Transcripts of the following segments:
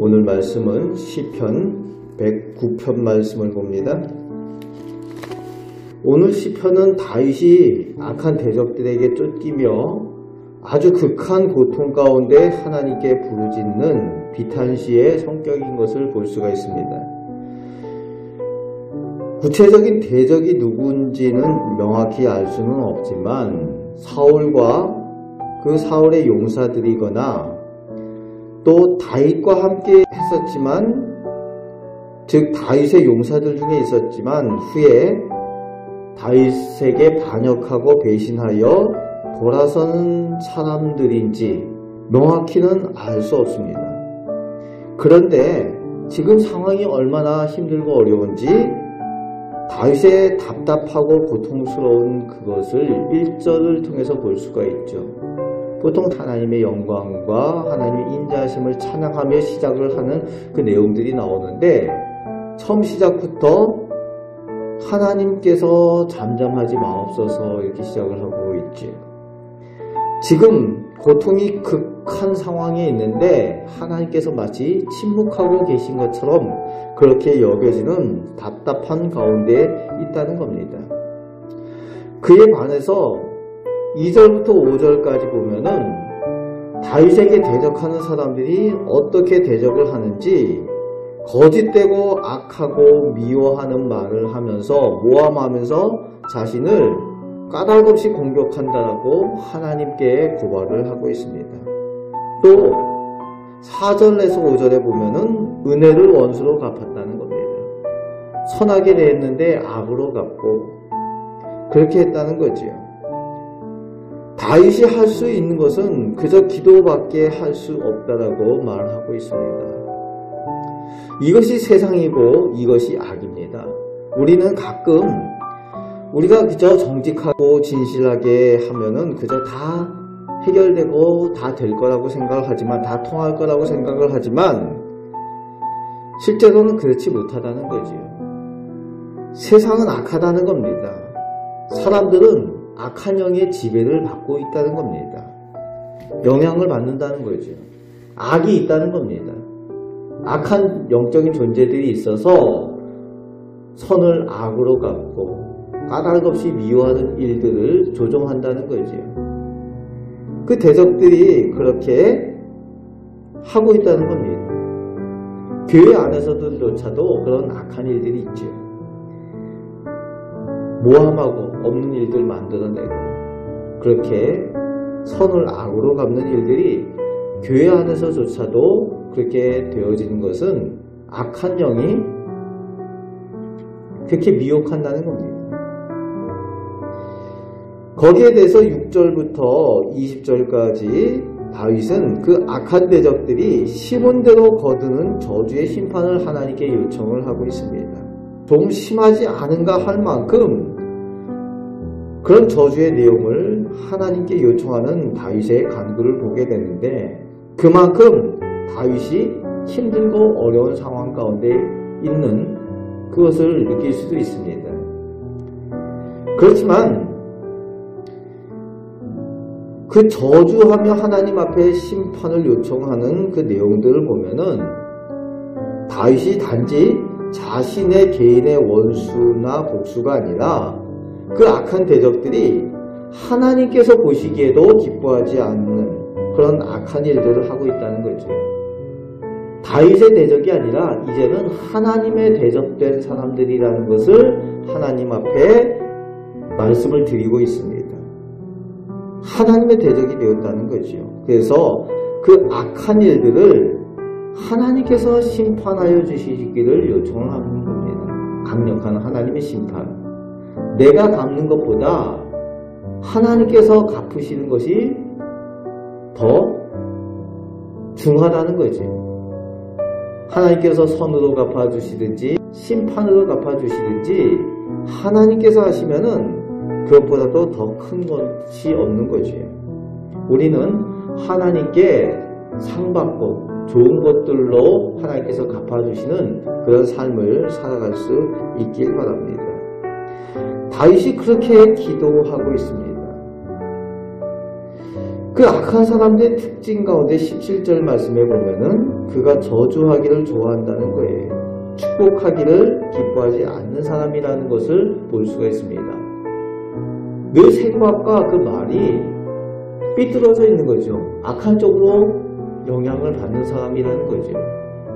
오늘 말씀은 시편 109편 말씀을 봅니다. 오늘 시편은 다윗이 악한 대적들에게 쫓기며 아주 극한 고통 가운데 하나님께 부르짖는 비탄시의 성격인 것을 볼 수가 있습니다. 구체적인 대적이 누군지는 명확히 알 수는 없지만 사울과 그 사울의 용사들이거나 또 다윗과 함께 했었지만, 즉 다윗의 용사들 중에 있었지만 후에 다윗에게 반역하고 배신하여 돌아서는 사람들인지 명확히는 알 수 없습니다. 그런데 지금 상황이 얼마나 힘들고 어려운지 다윗의 답답하고 고통스러운 그것을 1절을 통해서 볼 수가 있죠. 보통 하나님의 영광과 하나님의 인자하심을 찬양하며 시작을 하는 그 내용들이 나오는데, 처음 시작부터 하나님께서 잠잠하지 마옵소서 이렇게 시작을 하고 있죠. 지금 고통이 극한 상황에 있는데 하나님께서 마치 침묵하고 계신 것처럼 그렇게 여겨지는 답답한 가운데 있다는 겁니다. 그에 반해서 2절부터 5절까지 보면은 다윗에게 대적하는 사람들이 어떻게 대적을 하는지, 거짓되고 악하고 미워하는 말을 하면서 모함하면서 자신을 까닭없이 공격한다고 하나님께 고발을 하고 있습니다. 또 4절에서 5절에 보면은 은혜를 원수로 갚았다는 겁니다. 선하게 대했는데 악으로 갚고 그렇게 했다는 거지요. 다윗이 할 수 있는 것은 그저 기도밖에 할 수 없다라고 말하고 있습니다. 이것이 세상이고 이것이 악입니다. 우리는 가끔 우리가 그저 정직하고 진실하게 하면은 그저 다 해결되고 다 될 거라고 생각을 하지만, 다 통할 거라고 생각을 하지만 실제로는 그렇지 못하다는 거지요. 세상은 악하다는 겁니다. 사람들은 악한 영의 지배를 받고 있다는 겁니다. 영향을 받는다는 거죠. 악이 있다는 겁니다. 악한 영적인 존재들이 있어서 선을 악으로 갚고 까닭없이 미워하는 일들을 조종한다는 거죠. 그 대적들이 그렇게 하고 있다는 겁니다. 교회 안에서조차도 그런 악한 일들이 있죠. 모함하고 없는 일들 만들어내고 그렇게 선을 악으로 갚는 일들이 교회 안에서조차도 그렇게 되어지는 것은 악한 영이 그렇게 미혹한다는 겁니다. 거기에 대해서 6절부터 20절까지 다윗은 그 악한 대적들이 시몬대로 거두는 저주의 심판을 하나님께 요청을 하고 있습니다. 좀 심하지 않은가 할 만큼 그런 저주의 내용을 하나님께 요청하는 다윗의 간구를 보게 되는데, 그만큼 다윗이 힘들고 어려운 상황 가운데 있는 그것을 느낄 수도 있습니다. 그렇지만 그 저주하며 하나님 앞에 심판을 요청하는 그 내용들을 보면은 다윗이 단지 자신의 개인의 원수나 복수가 아니라 그 악한 대적들이 하나님께서 보시기에도 기뻐하지 않는 그런 악한 일들을 하고 있다는 거죠. 다윗의 대적이 아니라 이제는 하나님의 대적된 사람들이라는 것을 하나님 앞에 말씀을 드리고 있습니다. 하나님의 대적이 되었다는 거죠. 그래서 그 악한 일들을 하나님께서 심판하여 주시기를 요청을 하는 겁니다. 강력한 하나님의 심판. 내가 갚는 것보다 하나님께서 갚으시는 것이 더 중하다는 거지. 하나님께서 선으로 갚아주시든지 심판으로 갚아주시든지 하나님께서 하시면은 그것보다도 더 큰 것이 없는 거지. 우리는 하나님께 상받고 좋은 것들로 하나님께서 갚아주시는 그런 삶을 살아갈 수 있길 바랍니다. 다윗이 그렇게 기도하고 있습니다. 그 악한 사람들의 특징 가운데 17절 말씀에 보면은 그가 저주하기를 좋아한다는 거예요. 축복하기를 기뻐하지 않는 사람이라는 것을 볼 수가 있습니다. 늘 생각과 그 말이 삐뚤어져 있는 거죠. 악한 쪽으로 영향을 받는 사람이라는 거죠.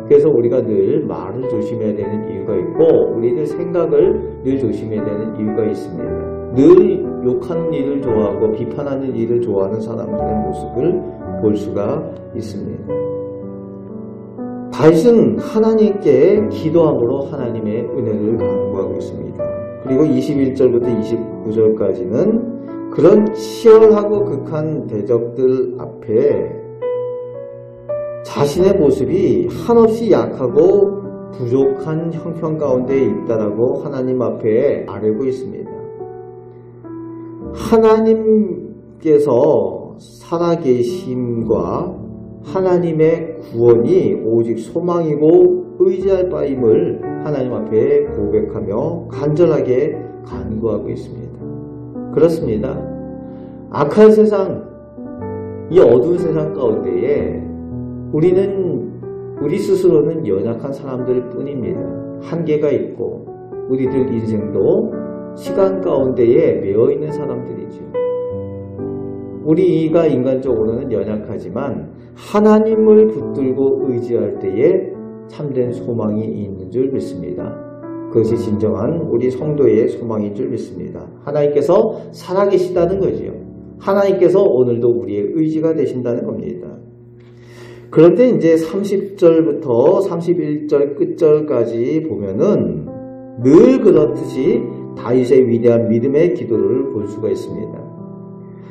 그래서 우리가 늘 말을 조심해야 되는 이유가 있고 우리들 생각을 늘 조심해야 되는 이유가 있습니다. 늘 욕하는 일을 좋아하고 비판하는 일을 좋아하는 사람들의 모습을 볼 수가 있습니다. 다윗은 하나님께 기도함으로 하나님의 은혜를 간구하고 있습니다. 그리고 21절부터 29절까지는 그런 치열하고 극한 대적들 앞에 자신의 모습이 한없이 약하고 부족한 형편 가운데 있다라고 하나님 앞에 아뢰고 있습니다. 하나님께서 살아계심과 하나님의 구원이 오직 소망이고 의지할 바임을 하나님 앞에 고백하며 간절하게 간구하고 있습니다. 그렇습니다. 악한 세상, 이 어두운 세상 가운데에 우리 스스로는 연약한 사람들 뿐입니다. 한계가 있고 우리들 인생도 시간 가운데에 매여있는 사람들이죠. 우리가 인간적으로는 연약하지만 하나님을 붙들고 의지할 때에 참된 소망이 있는 줄 믿습니다. 그것이 진정한 우리 성도의 소망인 줄 믿습니다. 하나님께서 살아계시다는 거지요. 하나님께서 오늘도 우리의 의지가 되신다는 겁니다. 그런데 이제 30절부터 31절 끝절까지 보면은 늘 그렇듯이 다윗의 위대한 믿음의 기도를 볼 수가 있습니다.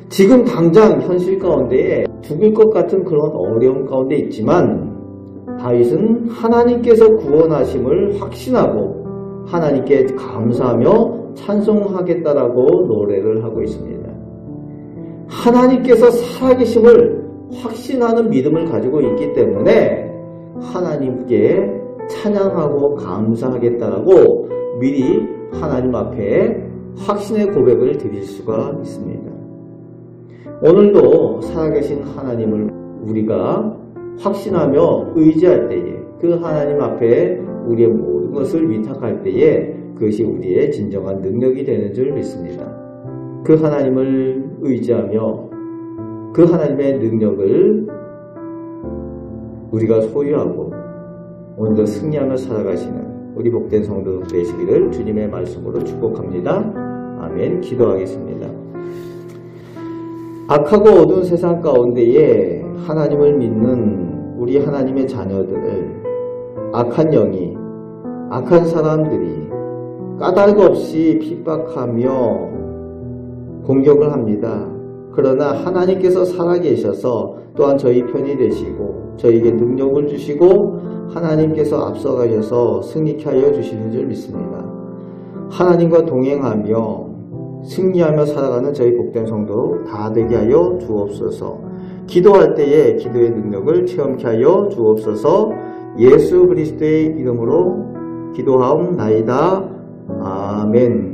지금 당장 현실 가운데 죽을 것 같은 그런 어려움 가운데 있지만 다윗은 하나님께서 구원하심을 확신하고 하나님께 감사하며 찬송하겠다라고 노래를 하고 있습니다. 하나님께서 살아계심을 확신하는 믿음을 가지고 있기 때문에 하나님께 찬양하고 감사하겠다라고 미리 하나님 앞에 확신의 고백을 드릴 수가 있습니다. 오늘도 살아계신 하나님을 우리가 확신하며 의지할 때에 그 하나님 앞에 우리의 모든 것을 위탁할 때에 그것이 우리의 진정한 능력이 되는 줄 믿습니다. 그 하나님을 의지하며 그 하나님의 능력을 우리가 소유하고 오늘도 승리하며 살아가시는 우리 복된 성도 되시기를 주님의 말씀으로 축복합니다. 아멘. 기도하겠습니다. 악하고 어두운 세상 가운데에 하나님을 믿는 우리 하나님의 자녀들을 악한 영이, 악한 사람들이 까닭 없이 핍박하며 공격을 합니다. 그러나 하나님께서 살아계셔서 또한 저희 편이 되시고 저희에게 능력을 주시고 하나님께서 앞서가셔서 승리케 하여 주시는 줄 믿습니다. 하나님과 동행하며 승리하며 살아가는 저희 복된 성도 다 되게 하여 주옵소서. 기도할 때에 기도의 능력을 체험케 하여 주옵소서. 예수 그리스도의 이름으로 기도하옵나이다. 아멘.